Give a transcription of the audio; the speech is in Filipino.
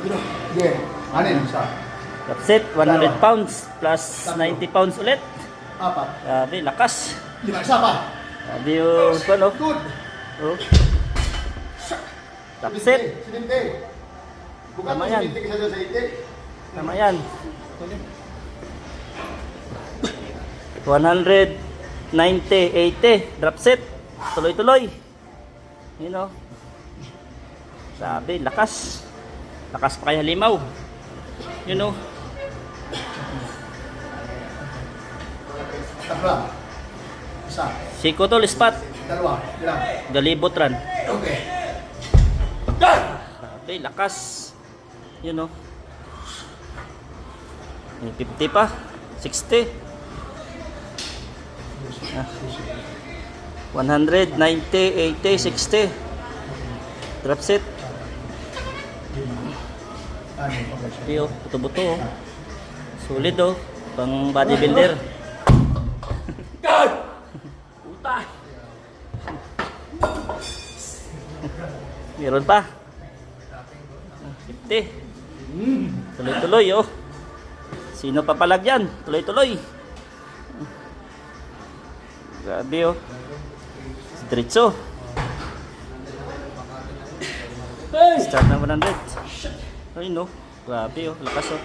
Sige. Anin. Isa. Top set, 100 pounds plus 90 pounds ulit. Apat. Grabe, lakas. Lima. Isa pa. Grabe yung ano. Good. Oh. Top set. Sininte. Bukan Tama mo yan. sininte kasi sa ite. Tama yan. 190, 80. Drop set. Tuloy-tuloy. You know. Sabi, lakas. Lakas pa kaya halimaw. You know. Tatlo. Isa. Siko to, lispat. Dalawa. Ilang. Galibot ran. Okay. Sabi, lakas. You know. May 50 pa. 60. 190, 80, 60. Drop set. Anin. Sabi, oh, buto-buto, oh. Solid, oh. Pang bodybuilder. Puta! Meron pa. 50. Tuloy-tuloy, oh. Sino papalag yan? Tuloy-tuloy. Grabe, oh. Diretso. Start na 100. Ay, no. Grabe, oh. Lakas, oh.